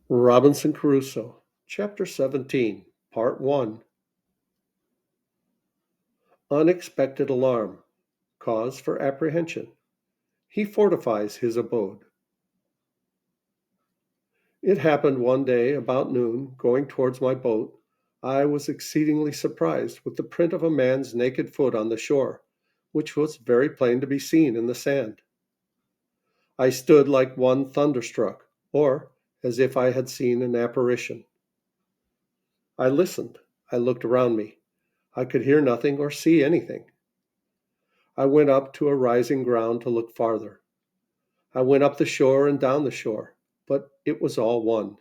Robinson Crusoe, Chapter 17, Part 1. Unexpected alarm. Cause for apprehension. He fortifies his abode. It happened one day about noon, going towards my boat, I was exceedingly surprised with the print of a man's naked foot on the shore, which was very plain to be seen in the sand. I stood like one thunderstruck, or as if I had seen an apparition. I listened. I looked around me. I could hear nothing or see anything. I went up to a rising ground to look farther. I went up the shore and down the shore, but it was all one.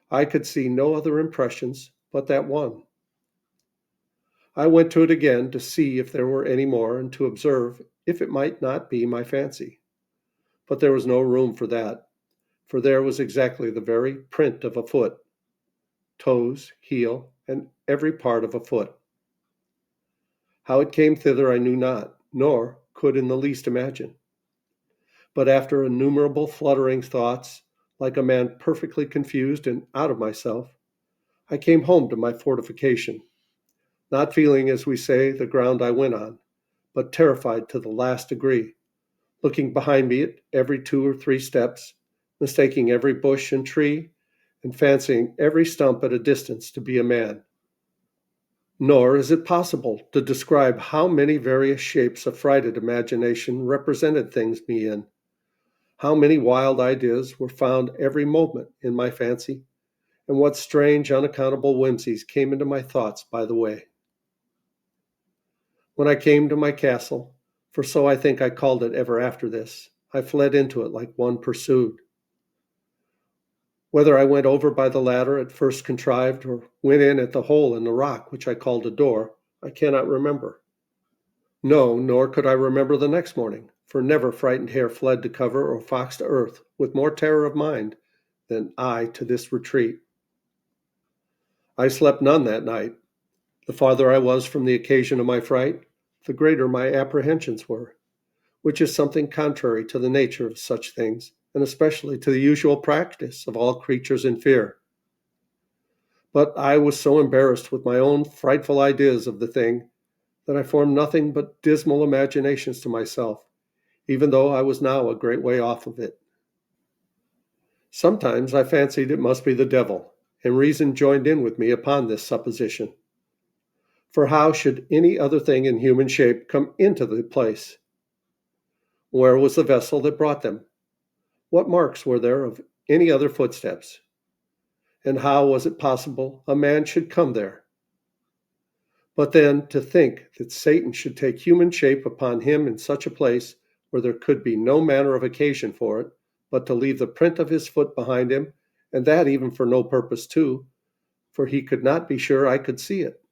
I could see no other impressions but that one. I went to it again to see if there were any more and to observe if it might not be my fancy. But there was no room for that, for there was exactly the very print of a foot, toes, heel, and every part of a foot. How it came thither I knew not, nor could in the least imagine. But after innumerable fluttering thoughts, like a man perfectly confused and out of myself, I came home to my fortification, not feeling, as we say, the ground I went on, but terrified to the last degree, looking behind me at every 2 or 3 steps, mistaking every bush and tree, and fancying every stump at a distance to be a man. Nor is it possible to describe how many various shapes a frighted imagination represented things me in. How many wild ideas were found every moment in my fancy, and what strange, unaccountable whimsies came into my thoughts by the way. When I came to my castle, for so I think I called it ever after this, I fled into it like one pursued. Whether I went over by the ladder at first contrived, or went in at the hole in the rock which I called a door, I cannot remember. No, nor could I remember the next morning, for never frightened hare fled to cover or fox to earth with more terror of mind than I to this retreat. I slept none that night. The farther I was from the occasion of my fright, the greater my apprehensions were, which is something contrary to the nature of such things, and especially to the usual practice of all creatures in fear. But I was so embarrassed with my own frightful ideas of the thing that I formed nothing but dismal imaginations to myself, even though I was now a great way off of it. Sometimes I fancied it must be the devil, and reason joined in with me upon this supposition. For how should any other thing in human shape come into the place? Where was the vessel that brought them? What marks were there of any other footsteps? And how was it possible a man should come there? But then to think that Satan should take human shape upon him in such a place where there could be no manner of occasion for it, but to leave the print of his foot behind him, and that even for no purpose too, for he could not be sure I could see it.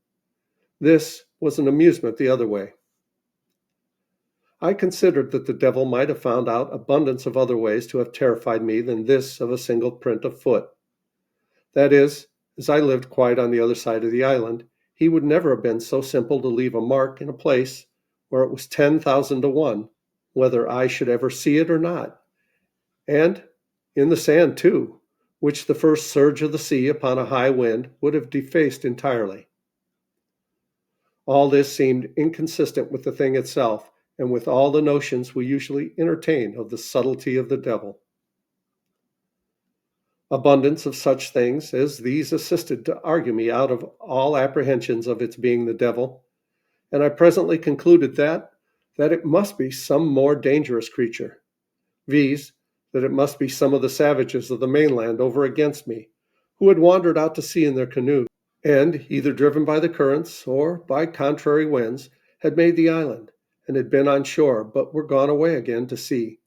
This was an amusement the other way. I considered that the devil might have found out abundance of other ways to have terrified me than this of a single print of foot. That is, as I lived quite on the other side of the island, he would never have been so simple to leave a mark in a place where it was 10,000 to 1 whether I should ever see it or not, and in the sand too, which the first surge of the sea upon a high wind would have defaced entirely. All this seemed inconsistent with the thing itself, and with all the notions we usually entertain of the subtlety of the devil. Abundance of such things as these assisted to argue me out of all apprehensions of its being the devil, and I presently concluded that it must be some more dangerous creature, viz., that it must be some of the savages of the mainland over against me, who had wandered out to sea in their canoe, and, either driven by the currents or by contrary winds, had made the island, and had been on shore, but were gone away again to sea,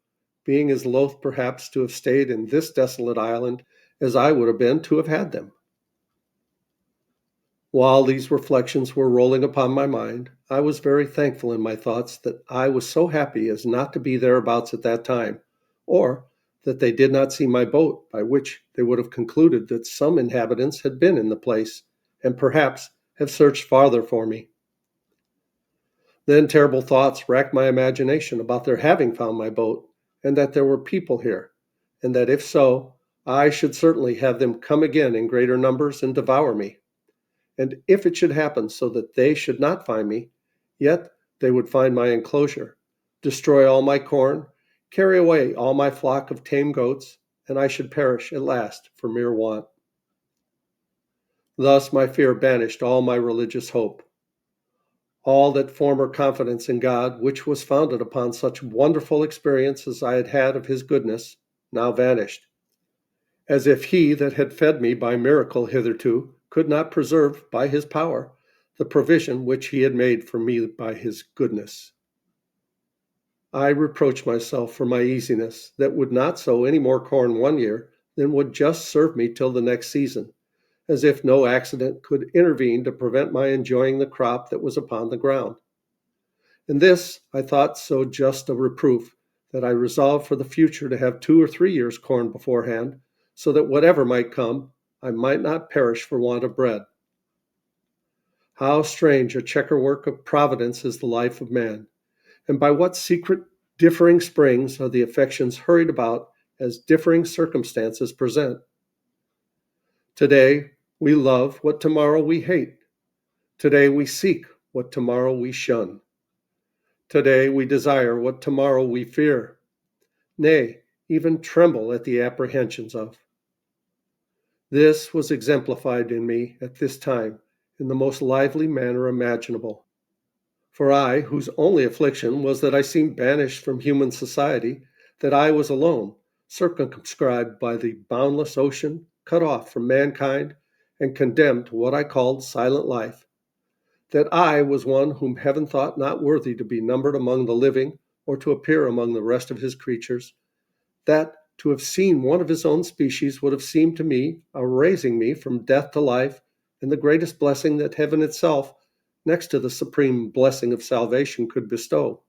being as loath perhaps to have stayed in this desolate island as I would have been to have had them. While these reflections were rolling upon my mind, I was very thankful in my thoughts that I was so happy as not to be thereabouts at that time, or that they did not see my boat, by which they would have concluded that some inhabitants had been in the place, and perhaps have searched farther for me. Then terrible thoughts racked my imagination about their having found my boat, and that there were people here, and that if so, I should certainly have them come again in greater numbers and devour me. And if it should happen so that they should not find me, yet they would find my enclosure, destroy all my corn, carry away all my flock of tame goats, and I should perish at last for mere want. Thus my fear banished all my religious hope. All that former confidence in God, which was founded upon such wonderful experience as I had had of his goodness, now vanished, as if he that had fed me by miracle hitherto could not preserve by his power the provision which he had made for me by his goodness. I reproached myself for my easiness that would not sow any more corn one year than would just serve me till the next season, as if no accident could intervene to prevent my enjoying the crop that was upon the ground. And this I thought so just a reproof that I resolved for the future to have 2 or 3 years' corn beforehand, so that whatever might come, I might not perish for want of bread. How strange a checkerwork of providence is the life of man, and by what secret differing springs are the affections hurried about as differing circumstances present. Today we love what tomorrow we hate. Today we seek what tomorrow we shun. Today we desire what tomorrow we fear, nay, even tremble at the apprehensions of. This was exemplified in me at this time in the most lively manner imaginable. For I, whose only affliction was that I seemed banished from human society, that I was alone, circumscribed by the boundless ocean, cut off from mankind, and condemned to what I called silent life, that I was one whom heaven thought not worthy to be numbered among the living or to appear among the rest of his creatures, that to have seen one of his own species would have seemed to me a raising me from death to life, and the greatest blessing that heaven itself, next to the supreme blessing of salvation, could bestow.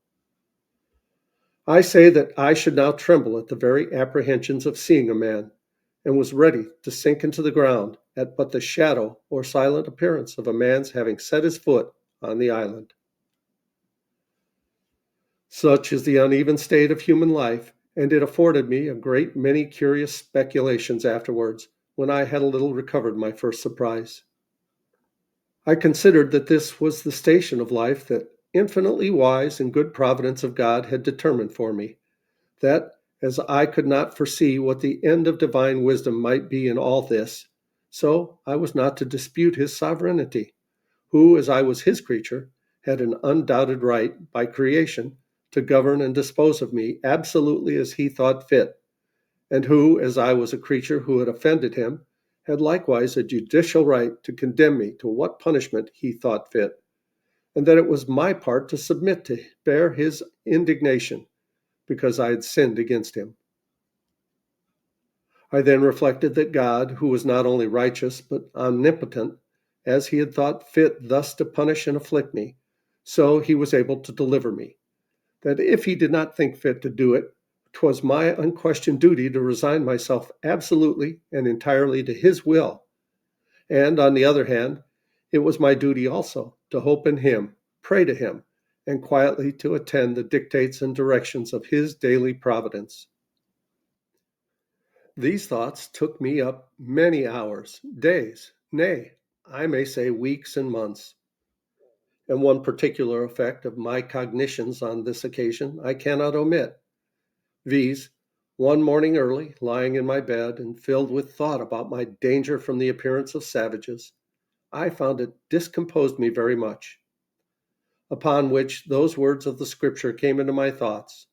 I say that I should now tremble at the very apprehensions of seeing a man, and was ready to sink into the ground at but the shadow or silent appearance of a man's having set his foot on the island. Such is the uneven state of human life, and it afforded me a great many curious speculations afterwards, when I had a little recovered my first surprise. I considered that this was the station of life that infinitely wise and good providence of God had determined for me, that, as I could not foresee what the end of divine wisdom might be in all this, so I was not to dispute his sovereignty, who, as I was his creature, had an undoubted right, by creation, to govern and dispose of me absolutely as he thought fit, and who, as I was a creature who had offended him, had likewise a judicial right to condemn me to what punishment he thought fit, and that it was my part to submit to bear his indignation, because I had sinned against him. I then reflected that God, who was not only righteous but omnipotent, as he had thought fit thus to punish and afflict me, so he was able to deliver me, that if he did not think fit to do it, 'twas my unquestioned duty to resign myself absolutely and entirely to his will, and on the other hand, it was my duty also to hope in him, pray to him, and quietly to attend the dictates and directions of his daily providence. These thoughts took me up many hours, days, nay, I may say weeks and months. And one particular effect of my cognitions on this occasion I cannot omit, viz., one morning early, lying in my bed and filled with thought about my danger from the appearance of savages, I found it discomposed me very much. Upon which those words of the Scripture came into my thoughts: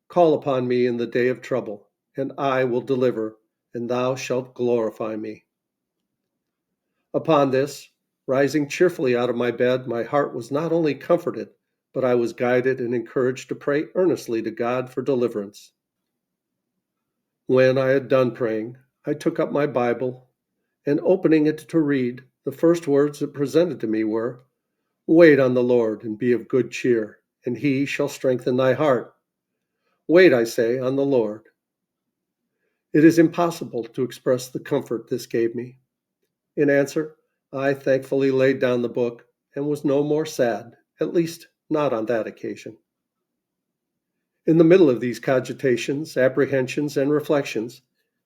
Call upon me in the day of trouble, and I will deliver, and thou shalt glorify me. Upon this, rising cheerfully out of my bed, my heart was not only comforted, but I was guided and encouraged to pray earnestly to God for deliverance. When I had done praying, I took up my Bible, and opening it to read, the first words it presented to me were, Wait on the Lord, and be of good cheer, and he shall strengthen thy heart. Wait, I say, on the Lord. It is impossible to express the comfort this gave me. In answer, I thankfully laid down the book, and was no more sad, at least not on that occasion. In the middle of these cogitations, apprehensions, and reflections,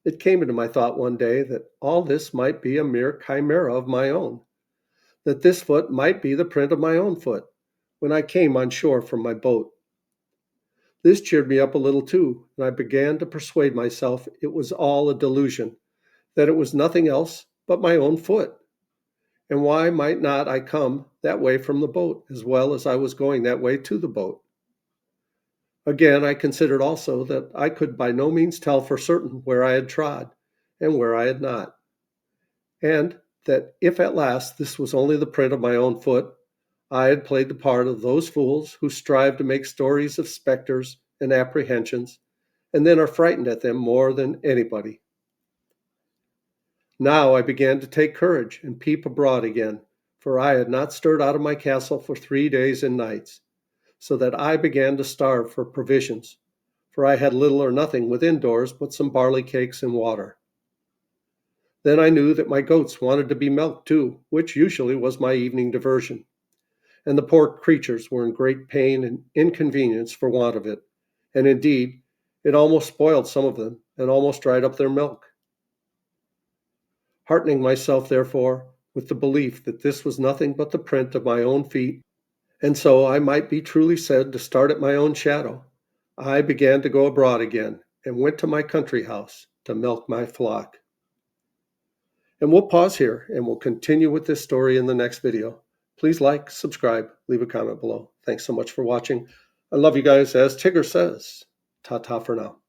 It came into my thought one day that all this might be a mere chimera of my own, that this foot might be the print of my own foot when I came on shore from my boat. This cheered me up a little too, and I began to persuade myself it was all a delusion, that it was nothing else but my own foot. And why might not I come that way from the boat, as well as I was going that way to the boat? Again, I considered also that I could by no means tell for certain where I had trod and where I had not, and that if at last this was only the print of my own foot, I had played the part of those fools who strive to make stories of specters and apprehensions, and then are frightened at them more than anybody. Now I began to take courage and peep abroad again, for I had not stirred out of my castle for 3 days and nights, so that I began to starve for provisions, for I had little or nothing within doors but some barley cakes and water. Then I knew that my goats wanted to be milked too, which usually was my evening diversion, and the poor creatures were in great pain and inconvenience for want of it, and indeed it almost spoiled some of them, and almost dried up their milk. Heartening myself, therefore, with the belief that this was nothing but the print of my own feet, and so I might be truly said to start at my own shadow, I began to go abroad again, and went to my country house to milk my flock. And we'll pause here, and we'll continue with this story in the next video. Please like, subscribe, leave a comment below. Thanks so much for watching. I love you guys. As Tigger says, ta-ta for now.